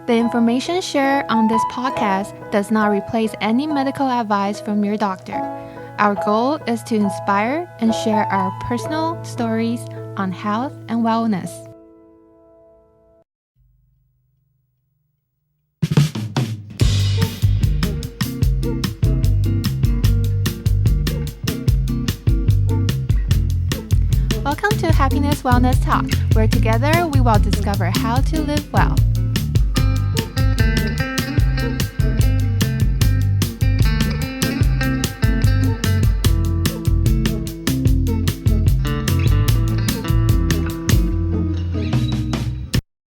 The information shared on this podcast does not replace any medical advice from your doctor. Our goal is to inspire and share our personal stories on health and wellness. Welcome to Happiness Wellness Talk, where together we will discover how to live well.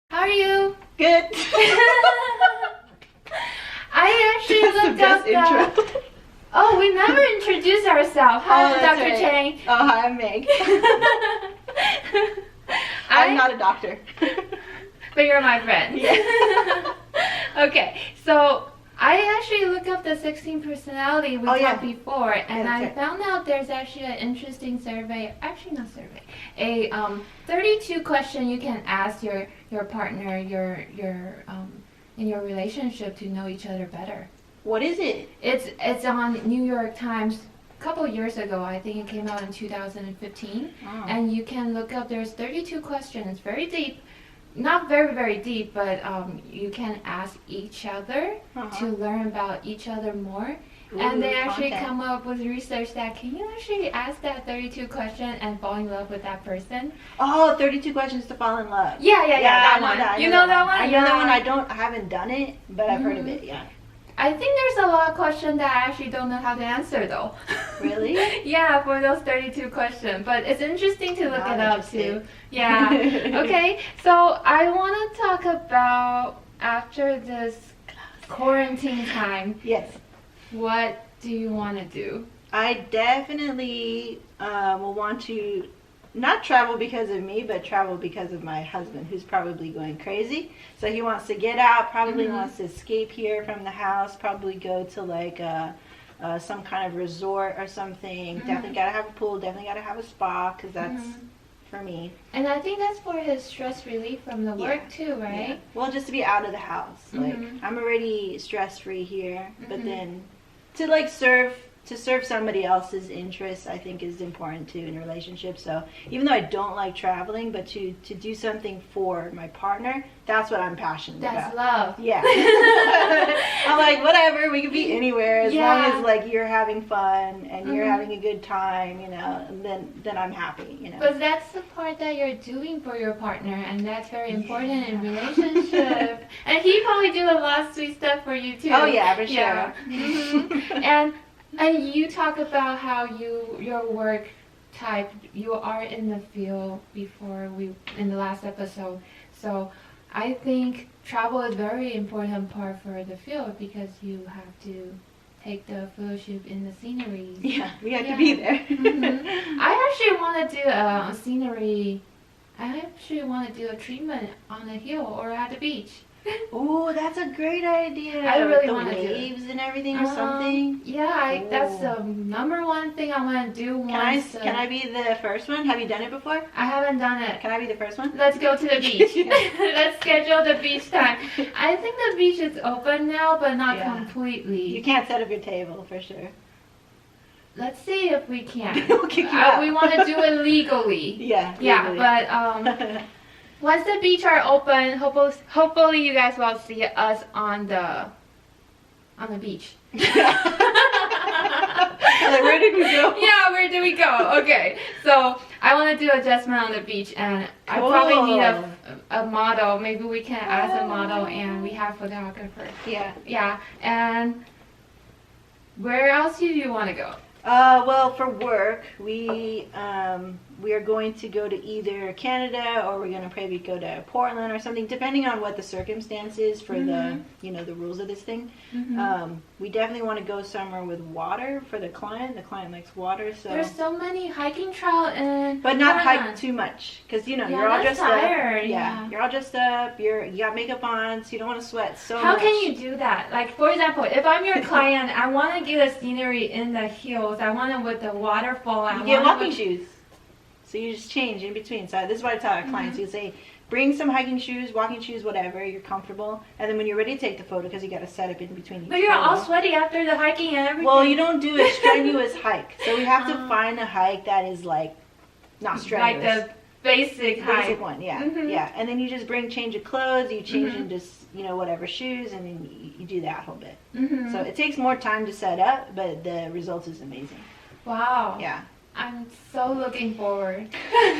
How are you? Good. I actually looked up the... Oh, we never introduced ourselves. Hi, Dr. Right. Chang. Oh, hi, I'm Meg. I'm not a doctor. But you're my friend. Yeah. Okay, so I actually looked up the 16 personality we talked before, and I found out there's actually an interesting survey, actually not survey, a 32 question you can ask your partner, in your relationship to know each other better. What is it? It's on New York Times a couple years ago. I think it came out in 2015. Oh. And you can look up, there's 32 questions, very deep. Not very, very deep, but you can ask each other to learn about each other more. Ooh, and they actually come up with research that can you actually ask that 32 question and fall in love with that person? Oh, 32 questions to fall in love. Yeah, that one. You know that one? I know that one. I haven't done it, but I've heard of it, yeah. I think there's a lot of questions that I actually don't know how to answer though. Really? Yeah, for those 32 questions. But it's interesting to look it up too. Yeah. Okay, so I want to talk about after this quarantine time. Yes. What do you want to do? I definitely will want to not travel because of me, but travel because of my husband, who's probably going crazy. So he wants to get out, probably wants to escape here from the house, probably go to like some kind of resort or something. Definitely got to have a pool, definitely got to have a spa, because that's for me. And I think that's for his stress relief from the work too, right? Yeah. Well, just to be out of the house. Like, I'm already stress-free here, but then to like serve somebody else's interests, I think, is important too in a relationship. So even though I don't like traveling, but to do something for my partner, that's what I'm passionate about. That's love. Yeah. I'm like, whatever, we could be anywhere as long as like you're having fun and you're having a good time, you know, and then I'm happy, you know. But that's the part that you're doing for your partner, and that's very important in relationship. And he probably do a lot of sweet stuff for you too. Oh yeah, for sure. Yeah. And you talk about how your work type, you are in the field in the last episode. So I think travel is very important part for the field because you have to take the photoshop in the scenery. Yeah, we have to be there. I actually want to do a scenery. I actually want to do a treatment on a hill or at the beach. Oh, that's a great idea. I really want to do waves and everything or something. Yeah, that's the number one thing I want to do. Can I be the first one? Have you done it before? I haven't done it. Can I be the first one? Let's go to the beach. Let's schedule the beach time. I think the beach is open now, but not completely. You can't set up your table for sure. Let's see if we can. We'll kick you out. We want to do it legally. Yeah. But once the beach are open, hopefully you guys will see us on the beach. Like, where did we go? Yeah, where did we go? Okay, so I want to do adjustment on the beach, and I probably need a model. Maybe we can ask a model, and we have photographer. Yeah. And where else do you want to go? Well, for work, we are going to go to either Canada or we're going to probably go to Portland or something, depending on what the circumstance is for the rules of this thing. We definitely want to go somewhere with water for the client. The client likes water, so there's so many hiking trails and but not hike too much because you're all dressed tired. up. Yeah, you're all dressed up. You got makeup on, so you don't want to sweat so much. How can you do that? Like, for example, if I'm your client, I want to get a scenery in the hills. I want it with the waterfall. You get walking shoes. So you just change in between. So this is what I tell our clients. You say, bring some hiking shoes, walking shoes, whatever, you're comfortable. And then when you're ready to take the photo, because you got to set up in between each But you're all photo. sweaty after the hiking and everything. Well, you don't do a strenuous hike. So we have to find a hike that is like not strenuous. Like the basic hike. Basic one, yeah. Mhm. Yeah. And then you just bring change of clothes, you change into, whatever shoes, and then you do that whole bit. Mhm. So it takes more time to set up, but the result is amazing. Wow. Yeah. I'm so looking forward. When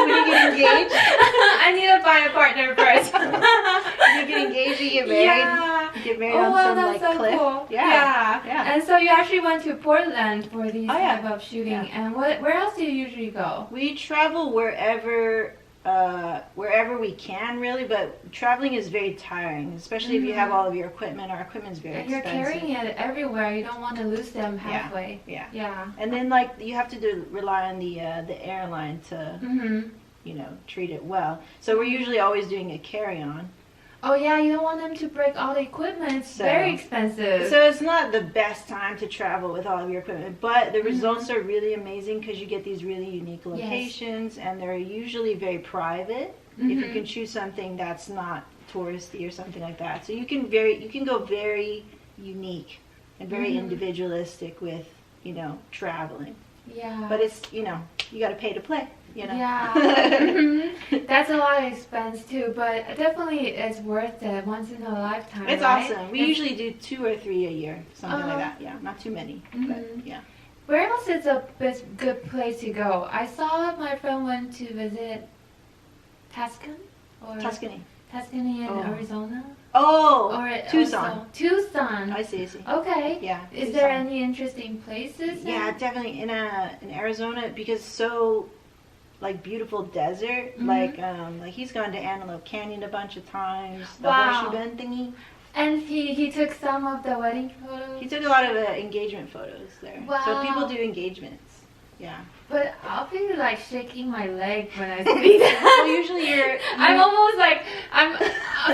you get engaged, I need to find a partner first. you get engaged, you get married. Yeah. You get married Oh on wow, some that's like so cliff. cool. Yeah. And so you actually went to Portland for these Oh, yeah. type of shooting. Yeah. And where else do you usually go? We travel wherever we can, really, but traveling is very tiring, especially if you have all of your equipment. Our equipment's very And you're expensive. carrying it everywhere. You don't want to lose them halfway. Yeah. Yeah. And then like you have to rely on the airline to Mhm. treat it well. So we're usually always doing a carry-on. Oh yeah, you don't want them to break all the equipment. It's very expensive. So it's not the best time to travel with all of your equipment, but the results are really amazing because you get these really unique locations, and they're usually very private. If you can choose something that's not touristy or something like that, so you can go very unique and very individualistic with traveling. Yeah. But it's you got to pay to play. Yeah. Mhm. That's a lot of expense too, but definitely it's worth it once in a lifetime. It's right? awesome. We usually do 2 or 3 a year, something like that. Yeah, not too many, but yeah. Where else is a good place to go? I saw my friend went to visit Tuscany in Arizona. Oh, Or Tucson. also- Tucson. I see. Okay. Yeah. Is Tucson. there any interesting places? Yeah, definitely in Arizona, because so like beautiful desert. Like he's gone to Antelope Canyon a bunch of times. The horseshoe bend thingy. And he took some of the wedding photos. He took a lot of engagement photos there. Wow. So people do engagements. Yeah. But I'll be like shaking my leg when I see that. Well, usually I'm almost like I'm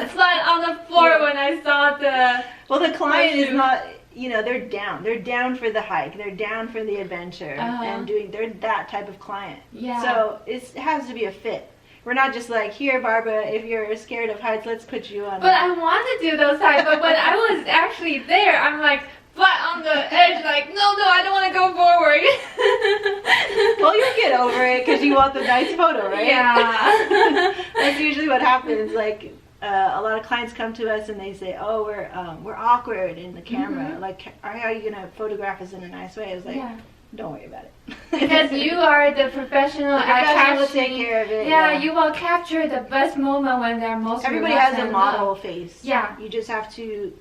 flat on the floor when I saw the. Well, the client is not. They're down. They're down for the hike. They're down for the adventure, and they're that type of client. Yeah. So it has to be a fit. We're not just like, here, Barbara, if you're scared of heights, let's put you on. But I want to do those types. But when I was actually there, I'm like flat on the edge, like no, I don't want to go forward. Well, you'll get over it because you want the nice photo, right? Yeah. That's usually what happens. Like a lot of clients come to us and they say, "Oh, we're awkward in the camera. Like, how are you gonna photograph us in a nice way?" I was like, "Don't worry about it." Because you are the professional at professional will capturing. take care of it. Yeah, you will capture the best moment when they're most. Everybody relaxed has a and model love. face. Yeah. You just have to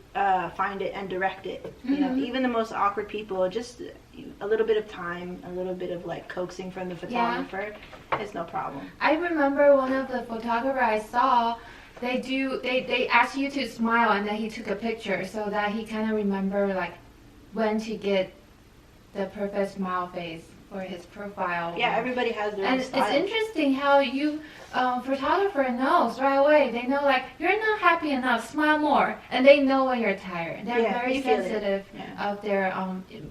find it and direct it. Even the most awkward people, just a little bit of time, a little bit of like coaxing from the photographer, it's no problem. I remember one of the photographers I saw. They asked you to smile and then he took a picture so that he kind of remember like when to get the perfect smile face for his profile. Yeah, everybody has their own style. It's interesting how you photographer knows right away. They know like you're not happy enough, smile more, and they know when you're tired. They're very sensitive of their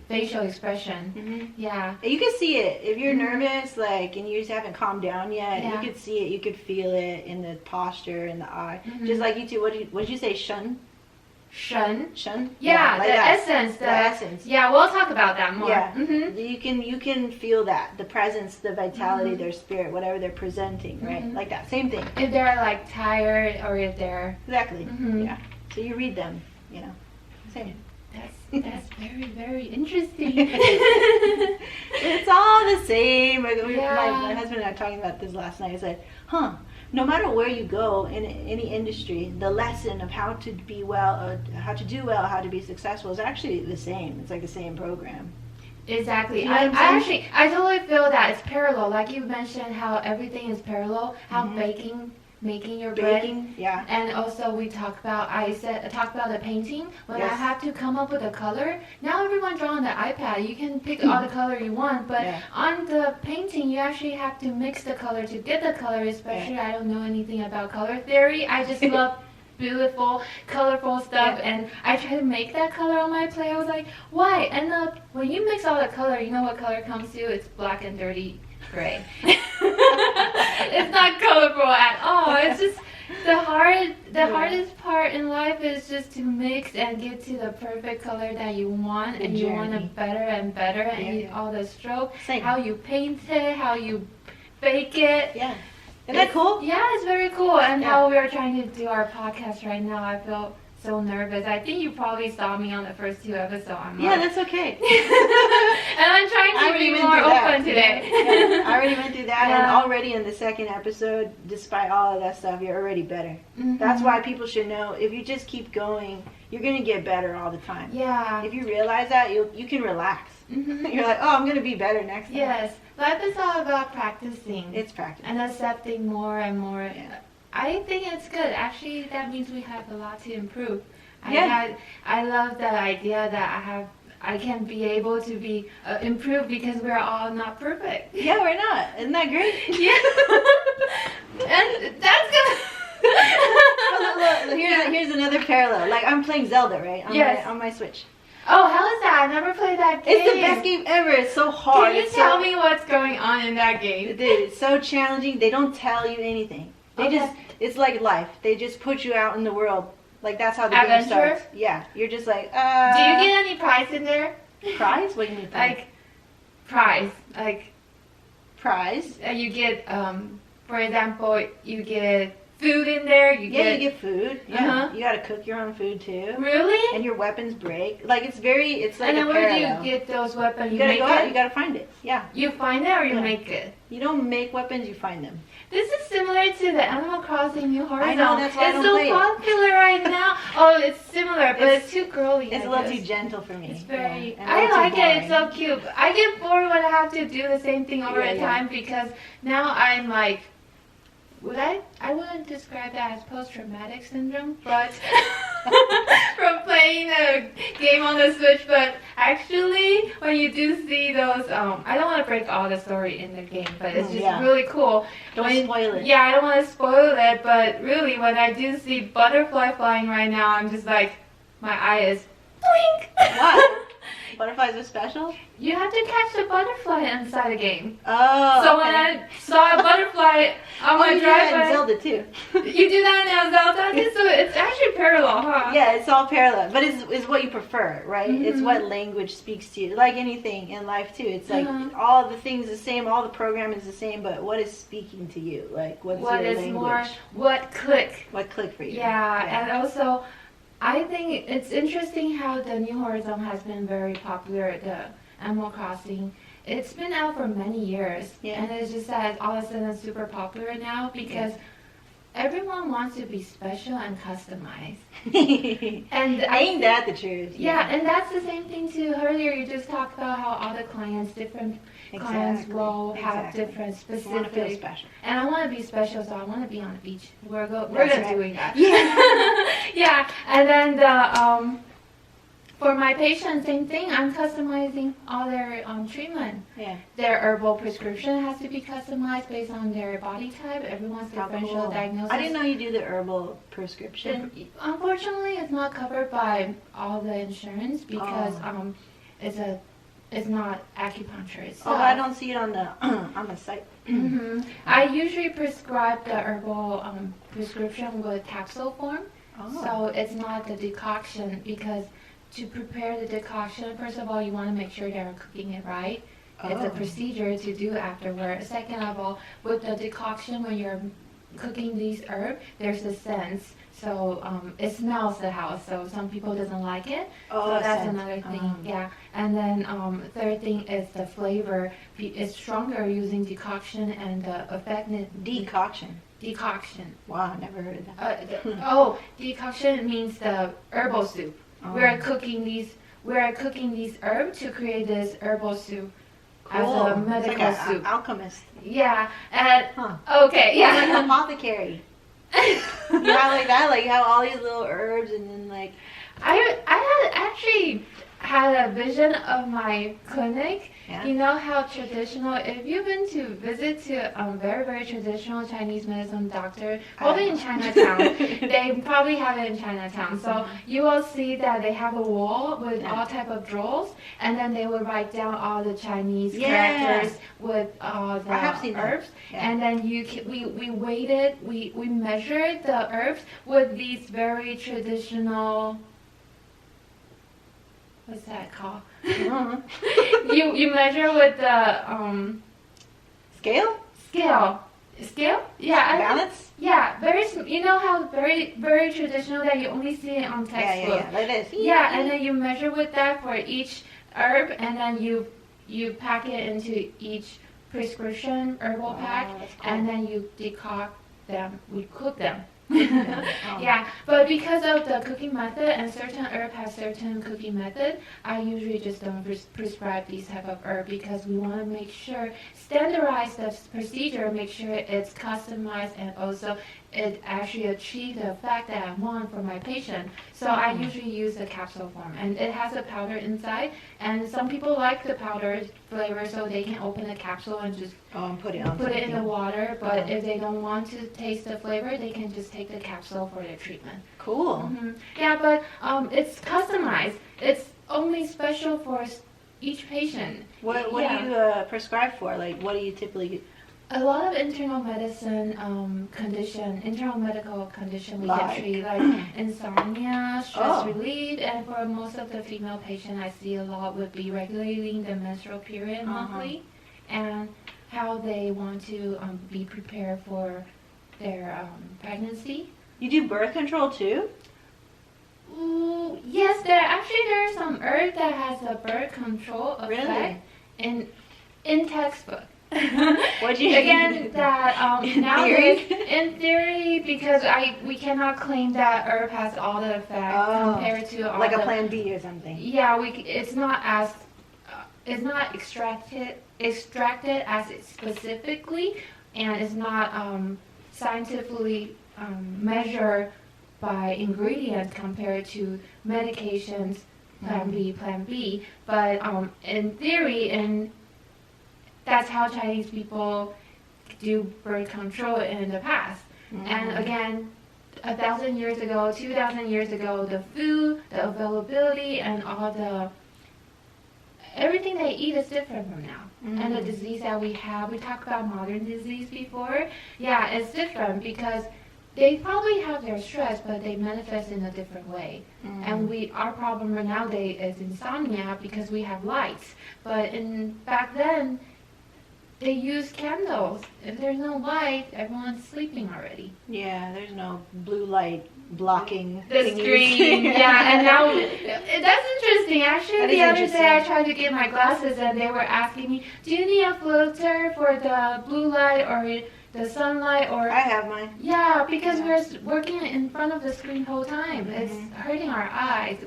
facial expression. Yeah, you can see it if you're nervous, like, and you just haven't calmed down yet. Yeah. You could see it. You could feel it in the posture, in the eye. Just like you two. What did you say? Shun. Shun. Yeah, the like that. essence. The essence. Yeah, we'll talk about that more. Yeah. You can feel that, the presence, the vitality, their spirit, whatever they're presenting, right? Like that. Same thing. If they're like tired or if they're Exactly. Yeah. So you read them. Same. That's very, very interesting. It's all the same. My husband and I were talking about this last night. I said, no matter where you go in any industry, the lesson of how to be well, how to do well, how to be successful is actually the same. It's like the same program. Exactly. You know what I'm saying? I totally feel that it's parallel. Like you mentioned how everything is parallel, how making your bread. Yeah. And also we talked about the painting. When I Yes. have to come up with a color, now everyone draw on the iPad. You can pick all the color you want, but on the painting you actually have to mix the color to get the color, especially I don't know anything about color theory. I just love beautiful, colorful stuff, and I try to make that color on my plate. I was like, why? And when you mix all the color, you know what color comes to? It's black and dirty gray. It's not colorful at all. It's just the hardest part in life is just to mix and get to the perfect color that you want, and you want it better and better, and all the stroke, how you paint it, how you bake it. Yeah. Isn't that cool? Yeah, it's very cool. And how we are trying to do our podcast right now, I feel so nervous. I think you probably saw me on the first 2 episodes. That's okay. And I'm trying to be more open today. Yeah, I already went through that, and already in the second episode, despite all of that stuff, you're already better. Mm-hmm. That's why people should know, if you just keep going, you're going to get better all the time. Yeah. If you realize that, you can relax. Mm-hmm. You're like, oh, I'm going to be better next time. Yes. Life is all about practicing. It's practice. And accepting more and more. Yeah. I think it's good. Actually, that means we have a lot to improve. I love the idea that I can be able to be improved because we're all not perfect. Yeah, we're not. Isn't that great? Yeah. And that's good. Here's another parallel. Like, I'm playing Zelda, right? On my Switch. Oh, how is that? I never played that game. It's the best game ever. It's so hard. Can you tell me what's going on in that game? Dude, it's so challenging. They don't tell you anything. It's like life. They just put you out in the world. Like, that's how the game starts. Yeah. You're just like, Do you get any prize in there? Prize? What do you mean prize? Prize. You get, for example, you get food in there. You get food. Yeah. You gotta cook your own food too. Really? And your weapons break. Like, it's like and then a where do you get those weapons? You gotta go out. You gotta find it. Yeah. You find it or you make it? You don't make weapons. You find them. This is similar to the Animal Crossing New Horizon. I know, that's why I don't play it. It's so popular right now. Oh, it's similar, but it's too girly. It's a little too gentle for me. It's very. I like it. It's so cute. I get bored when I have to do the same thing over a time because now I'm like. I wouldn't describe that as post-traumatic syndrome, but from playing a game on the Switch, but actually, when you do see those, I don't want to break all the story in the game, but it's just really cool. Don't spoil it. Yeah, I don't want to spoil it, but really, when I do see butterfly flying right now, I'm just like, my eye is blink. What? Butterflies are special? You have to catch the butterfly inside the game. Oh. So when I saw a butterfly on my driveway. You do that in Zelda too. You do that in Zelda? So it's actually parallel, huh? Yeah, it's all parallel. But it's what you prefer, right? Mm-hmm. It's what language speaks to you. Like anything in life too. It's like all the things the same, all the program is the same, but what is speaking to you? Like what's your language? More, what click? What click for you? Yeah, and also I think it's interesting how the New Horizon has been very popular, the Animal Crossing. It's been out for many years, and it's just that all of a sudden it's super popular now because everyone wants to be special and customized. And ain't that the truth? Yeah, and that's the same thing too. Earlier you just talked about how all the clients, different clients will have different specific. Want to feel special. And I want to be special, so I want to be on the beach. We're doing that. Yeah. Yeah, and then for my patients, same thing. I'm customizing all their treatment. Yeah. Their herbal prescription has to be customized based on their body type. Everyone's differential diagnosis. I didn't know you do the herbal prescription. Unfortunately, it's not covered by all the insurance because it's not acupuncture itself. Oh, I don't see it on the site. Mm-hmm. I usually prescribe the herbal prescription with capsule form. Oh. So it's not the decoction because to prepare the decoction, first of all, you want to make sure they're cooking it right. Oh. It's a procedure to do afterward. Second of all, with the decoction, when you're cooking these herbs, there's a sense. So it smells the house. So some people doesn't like it. Oh, so that's another thing. Yeah. And then third thing is the flavor. It's stronger using decoction and the effectiveness. Decoction. Wow, never heard of that. Decoction means the herbal soup. Oh. We are cooking these herbs to create this herbal soup as a medical soup. Alchemist. Yeah. Okay. Yeah. Like an apothecary. Yeah, like that. Like you have all these little herbs and then like. I had actually. had a vision of my clinic. Yeah. You know how traditional, if you've been to visit to very, very traditional Chinese medicine doctor, probably in Chinatown, they probably have it in Chinatown. So you will see that they have a wall with all type of drawers, and then they will write down all the Chinese characters with the herbs. Yeah. And then we weighted, we measured the herbs with these very traditional, what's that called? you measure with the scale. Yeah, balance. Yeah, very. You know how very very traditional that you only see it on textbook. Yeah, like this. Yeah, and then you measure with that for each herb, and then you pack it into each prescription herbal pack, cool. and then you decoct them. We cook them. Yeah, but because of the cooking method and certain herb has certain cooking method, I usually just don't prescribe these type of herb because we want to make sure standardize the procedure, make sure it's customized, and also it actually achieves the effect that I want for my patient. So I usually use the capsule form, and it has a powder inside, and some people like the powder flavor, so they can open the capsule and just put it in the water. But if they don't want to taste the flavor, they can just take the capsule for their treatment. Cool. Yeah, but it's customized. It's only special for each patient. What do you prescribe for? Like, what do you typically? A lot of internal medicine internal medical condition we can treat, like insomnia, stress relief, and for most of the female patients I see a lot would be regulating the menstrual period monthly, and how they want to be prepared for their pregnancy. You do birth control too? Ooh, yes, there are some herb that has a birth control effect in textbook. What do you again that nowadays in theory, because we cannot claim that herb has all the effect compared to all like a plan B or something. Yeah, it's not extracted as specifically, and it's not scientifically measured by ingredients compared to medications plan B, but in theory that's how Chinese people do birth control in the past. And again, 1,000 years ago, 2,000 years ago, the food, the availability, and everything they eat is different from now. And the disease that we have, we talked about modern disease before. Yeah, it's different because they probably have their stress, but they manifest in a different way. And our problem nowadays is insomnia because we have lights. But back then, they use candles. If there's no light, everyone's sleeping already. Yeah, there's no blue light blocking the screen. Yeah, and now that's interesting. Actually, the other day I tried to get my glasses, and they were asking me, "Do you need a filter for the blue light or the sunlight?" Or I have mine. Yeah, because we're working in front of the screen the whole time. It's hurting our eyes.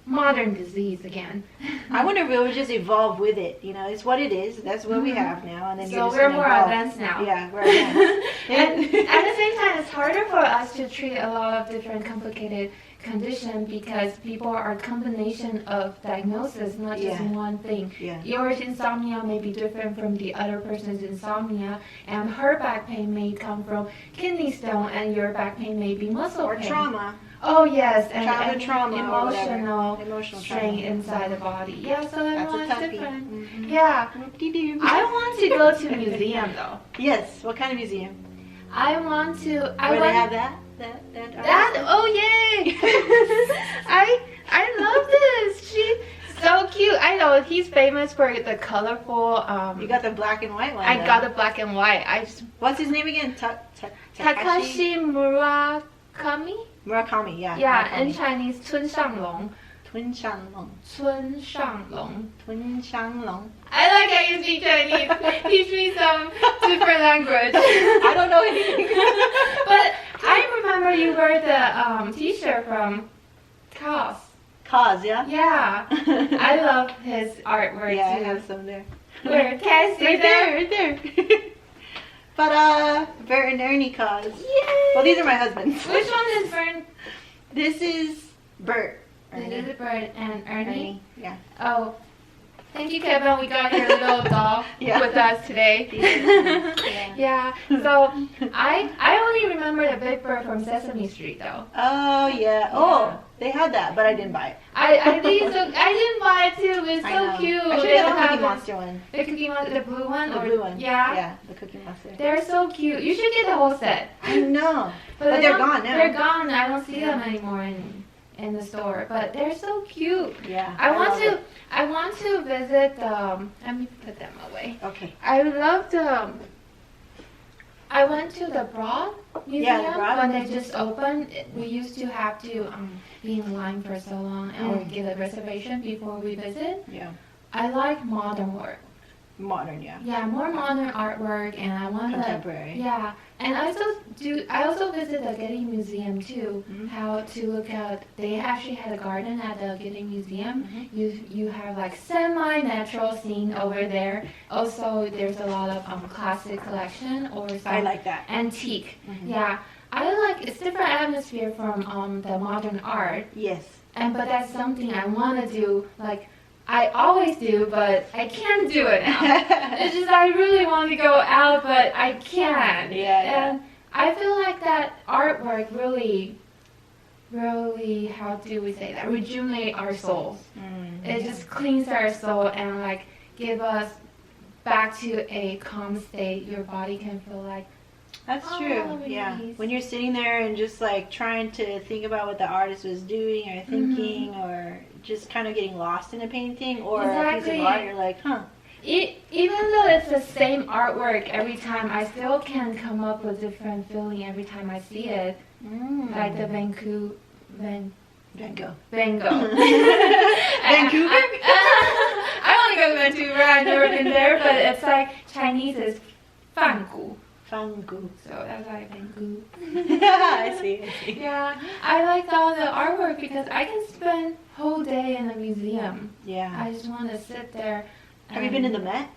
Modern disease again. I wonder if it would just evolve with it. You know, it's what it is. That's what we have now, and then so we're more advanced now. Yeah, we're advanced. And at the same time, it's harder for us to treat a lot of different complicated conditions because people are a combination of diagnosis, not just one thing. Yeah. Your insomnia may be different from the other person's insomnia, and her back pain may come from kidney stone, and your back pain may be muscle pain. Or trauma. Oh yes, and trauma, emotional strain inside the body. Yeah, so everyone's different. Yeah. I want to go to a museum though. Yes. What kind of museum? I want to. Where they have that? Oh yay! I love this. She's so cute. I know he's famous for the colorful. You got the black and white one. I got the black and white. What's his name again? Takashi Murakami. Murakami, yeah. Yeah, Murakami. in Chinese, 村上龙. 村上龙. 村上龙. 村上龙. I like how you speak Chinese. Teach me some different language. I don't know anything. But I remember you wear the t-shirt from Cause. Cause, yeah? Yeah. I love his artwork too. Yeah, I have some there. Where? Can I see right there. But veterinary cause. Yay! Well, these are my husband's. Which one is Vern? This is Bert. Lizzie and Ernie. Yeah. Oh, thank you, Kevin. We got your little dog with us today. Yeah. So I only remember the Big Bird from Sesame Street though. Oh yeah. Oh, they had that, but I didn't buy it. I think so. I didn't buy it too. It's so cute. I should They have don't the have Cookie Monster one. the Cookie Monster, the blue one. The blue one. Yeah. Yeah, the Cookie Monster. They're so cute. You should get the whole set. I know. But they're gone now. They're gone. I don't see them anymore in the store. But they're so cute. Yeah. I want to visit the. Let me put them away. Okay. I love the. I went to the Broad Museum when they just opened. We used to have to be in line for so long or get a reservation before we visit. Yeah. I like modern work. Modern, yeah. Yeah, more modern artwork, and I want contemporary. Yeah, and I also visit the Getty Museum too. How to look at? They actually had a garden at the Getty Museum. You have like semi-natural scene over there. Also, there's a lot of classic collection or some I like that. Antique. Yeah, I like it's different atmosphere from the modern art. Yes. But that's something I want to do. Like I always do, but I can't do it now. It's just I really want to go out, but I can't. Yeah. And I feel like that artwork really, how do we say that? Rejuvenate our souls. It just cleans our soul and like give us back to a calm state. Your body can feel like. That's true. Yeah. When you're sitting there and just like trying to think about what the artist was doing or thinking or just kind of getting lost in a painting or a piece of art, you're like, huh. Even though it's the same artwork every time, I still can come up with different feeling every time I see it. Like the Van Gogh. Vancouver? I want to go to Vancouver. I've never been there, but it's like Chinese is Fan Gu. Fangu. So that's like Fangu. I see. Yeah, I like all the artwork because I can spend whole day in the museum. Yeah. I just want to sit there. Have you been to the Met?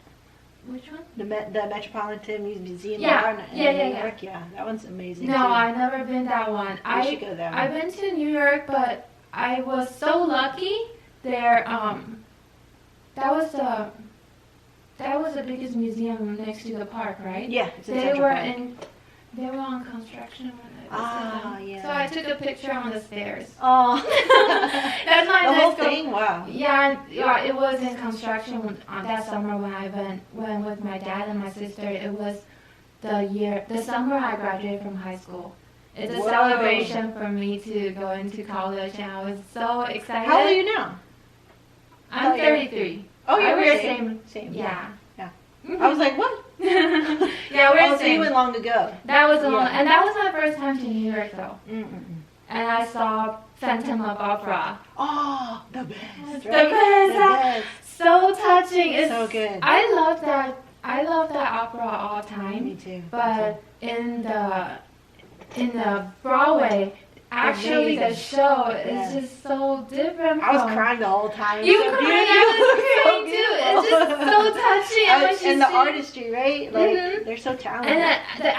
Which one? The Metropolitan Museum in New York. Yeah, that one's amazing. No, too. I've never been that one. You should go there. I've been to New York, but I was so lucky there. That was the biggest museum next to the park, right? Yeah, it's They were on construction when I was yeah. So I took a picture on the stairs. Oh. That's my the whole thing? Wow. Yeah, it was in construction on that summer when I went with my dad and my sister. It was the summer I graduated from high school. It's a celebration for me to go into college, and I was so excited. How old are you now? I'm 33. Oh, you're same. Yeah. I was like, what? Yeah, we're so you went long ago. That was and that was my first time to New York though. And I saw Phantom of Opera. Oh, the best. The best. So touching. It's so good. I love that opera all the time. Me too. But in the Broadway, actually the show is just so different. I was crying the whole time. You were crying. I was crying too. It's just so touching. And the artistry, right? Like they're so talented. And the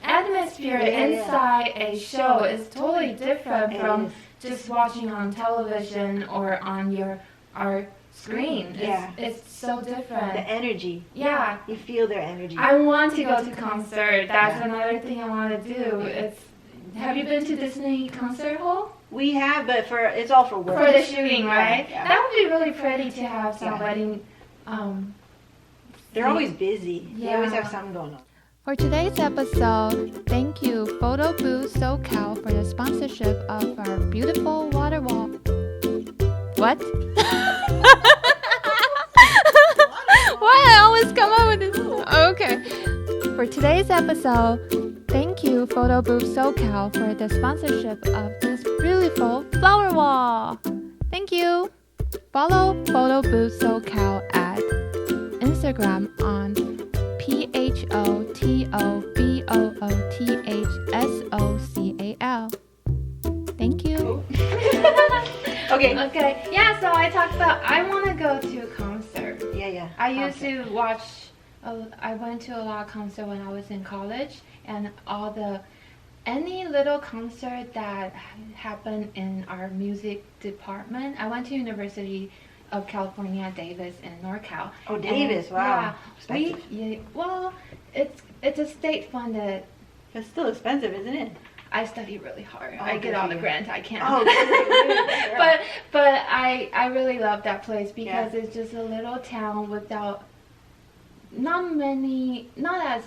atmosphere inside a show is totally different from just watching on television or on our screen. It's so different. The energy. Yeah. You feel their energy. I want to go to concert. That's another thing I want to do. Have you been to Disney Concert Hall? We have, but it's all for work. For the shooting, right? Yeah. That would be really pretty to have somebody. They're always busy. They always have something going on. For today's episode, thank you Photo Booth SoCal for the sponsorship of our beautiful water wall. What? Why I always come up with this? Okay. For today's episode, thank you Photo Booth SoCal for the sponsorship of this beautiful flower wall. Thank you. Follow Photo Booth SoCal at Instagram on PHOTOBOOTHSOCAL. Thank you. Okay. Yeah, so I talked about I want to go to a concert. Yeah. I used to watch. I went to a lot of concerts when I was in college, and all the any little concert that happened in our music department. I went to University of California, Davis in NorCal. Oh, Davis! Wow. Yeah, well, it's a state funded. It's still expensive, isn't it? I study really hard. Oh, I get all the grants I can. Oh, good. but I really love that place because it's just a little town without not as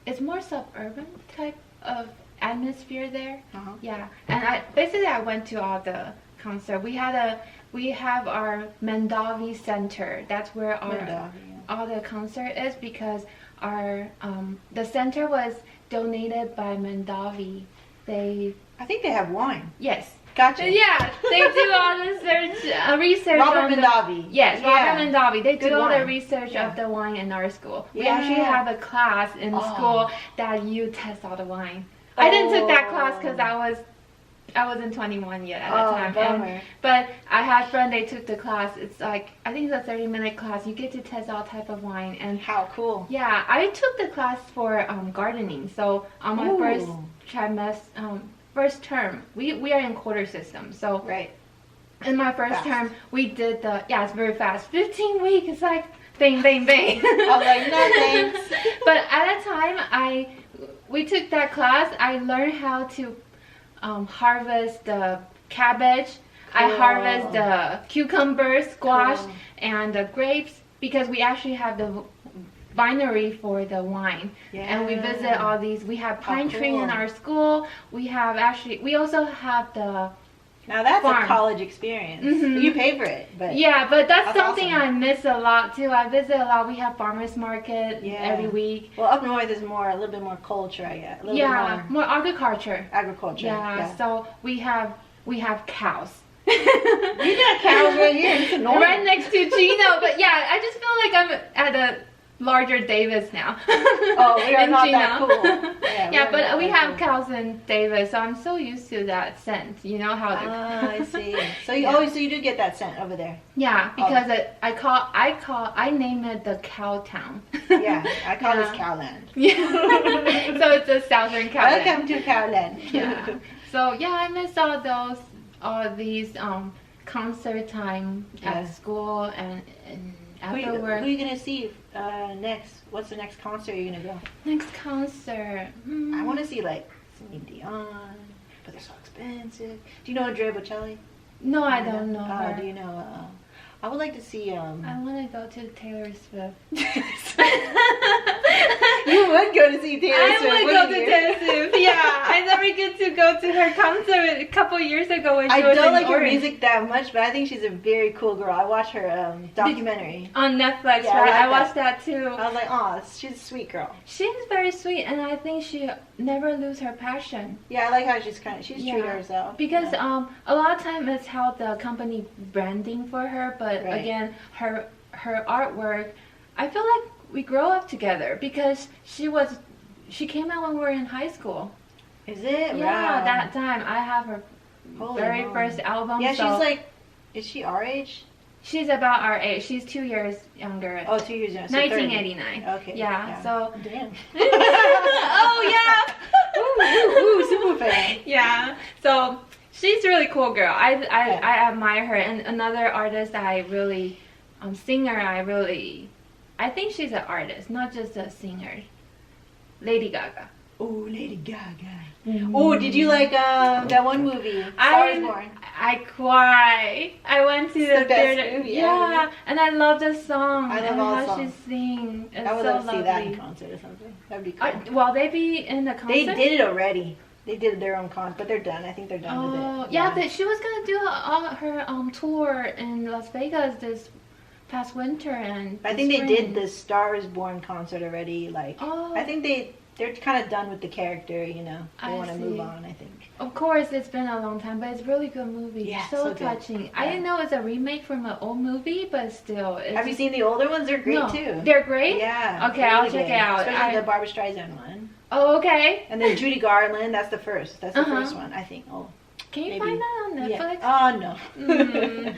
it's more suburban type of atmosphere there. Yeah, and I went to all the concert. We have our Mandavi Center. That's where all the concert is because our the center was donated by Mandavi. I think they have wine. Yes. Gotcha. Yeah, they do all the research. Robert Mandavi. Yes, Robert Mandavi. They do all wine. the research of the wine in our school. We Yeah. actually have a class in school that you test all the wine. I didn't take that class because I wasn't 21 yet at the time. But I had friends, they took the class. It's like, I think it's a 30-minute class. You get to test all type of wine. And how cool. Yeah, I took the class for gardening. So on my first term, we are in quarter system. So in my first term, we did it's very fast. 15 weeks, it's like bang, bang, bang. I was like, no thanks. But at a time, we took that class. I learned how to harvest the cabbage. Cool. I harvest the cucumbers, squash, and the grapes because we actually have the winery for the wine. And we visit all these. We have pine tree in our school. We also have the Now that's farm. A college experience. You pay for it, but but that's something awesome. I miss a lot too. I visit a lot. We have farmers market every week. Well, up north is a little bit more culture, I guess. More agriculture. Agriculture. So we have cows. We got cows right here. It's annoying. Right next to Gino, but I just feel like I'm at a larger Davis now. Oh, we are not Gino. that cool. But we have cows in Davis, so I'm so used to that scent. You know how the I see. So you do get that scent over there. Yeah, because I name it the cow town. I call this Cowland. So it's a southern Cowland. Welcome to Cowland. So I miss all these concert time at school and after work. Who are you gonna see next? What's the next concert you're gonna go? Next concert. I want to see like Celine Dion, but they're so expensive. Do you know Andrea Bocelli? No, I don't know her. Do you know? I would like to see. I want to go to Taylor Swift. You would go to see Taylor Swift. I would go to Taylor Swift. I never get to go to her concert a couple years ago when she was in I don't like her Orange. music that much, but I think she's a very cool girl. I watched her documentary on Netflix. I watched that too. I was like, oh, she's a sweet girl. She's very sweet, and I think she never lose her passion. Yeah, I like how she's true to herself. Because a lot of time it's how the company branding for her, but again, her artwork, I feel like we grow up together because she came out when we were in high school. Is it? Yeah, wow. that time I have her very first album. Yeah, she's like, is she our age? She's about our age. She's 2 years younger. Oh, 2 years younger. So 1989. Okay. Yeah. So. Damn. Oh yeah. Ooh, super fan. Yeah. So she's a really cool girl. I admire her. And another artist I really, singer I think she's an artist, not just a singer. Lady Gaga. Oh, Lady Gaga. Oh, did you like that one movie, Star is Born? I cry. I went to the theater. Movie, yeah, and I love the song. I love all the how songs. she sings. It's I would so love to see that in lovely. concert or something. That'd be cool. Will they be in the concert? They did it already. They did their own concert, but they're done. I think they're done with it. Yeah, but she was gonna do her tour in Las Vegas this past winter and. I think they did the Star is Born concert already. Like, I think they're kind of done with the character. You know, they want to move on. I think. Of course, it's been a long time, but it's a really good movie. Yeah, so touching. I didn't know it's a remake from an old movie, but still. Have you seen the older ones? They're great too. They're great? Yeah. Okay, I'll check it out. Especially the Barbra Streisand one. Oh, okay. And then Judy Garland, that's the first. That's the first one, I think. Oh. Can you find that on Netflix? Yeah. Oh, no.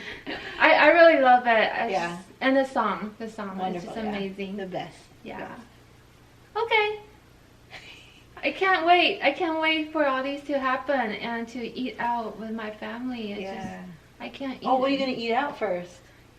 I really love it. Yeah. And the song. Wonderful, is just amazing. The best. Yeah. Best. Okay. I can't wait. I can't wait for all these to happen and to eat out with my family. It's just, I can't eat. Oh, what are you gonna eat out first?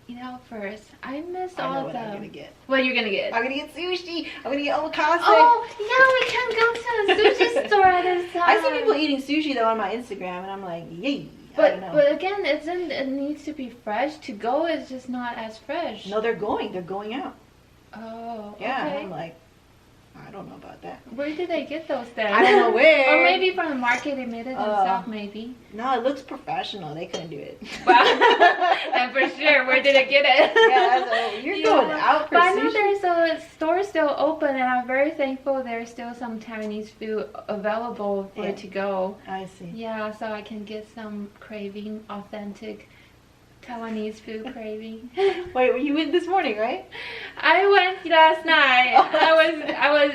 Eat out first. I miss I know all what the. I'm gonna get. What are you gonna get? I'm gonna get sushi. I'm gonna get omakase. Oh, yeah, we can go to a sushi store at this time. I see people eating sushi though on my Instagram, and I'm like, yay. I don't know. But again, it needs to be fresh. To go is just not as fresh. No, they're going out. Oh, Yeah, okay. I'm like, I don't know about that. Where did they get those then? I don't know where. Or maybe from the market they made it themselves, maybe. No, it looks professional. They couldn't do it. Wow. And for sure, where did it get it? Yeah, you're going out for but I know sushi. there's a store still open, and I'm very thankful there's still some Taiwanese food available for it to go. I see. Yeah, so I can get some craving, authentic Taiwanese food craving. Wait, you went this morning, right? I went last night.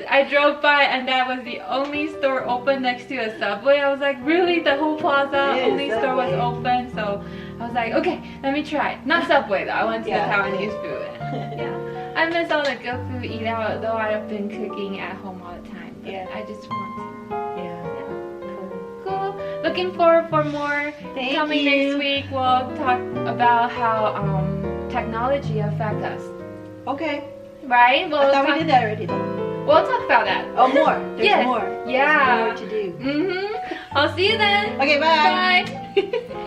I drove by and that was the only store open next to a Subway. I was like, really? The whole plaza only store was open? So I was like, okay, let me try. Not Subway though. I went to the Taiwanese food. Yeah, I miss all the good food eat out. Though I've been cooking at home all the time. But I just want to. Looking forward for more. Coming next week, we'll talk about how technology affects us. Okay. Right? I thought we did that already though. We'll talk about that. Oh, more. There's more. Yeah. There's more to do. I'll see you then. Okay, bye. Bye.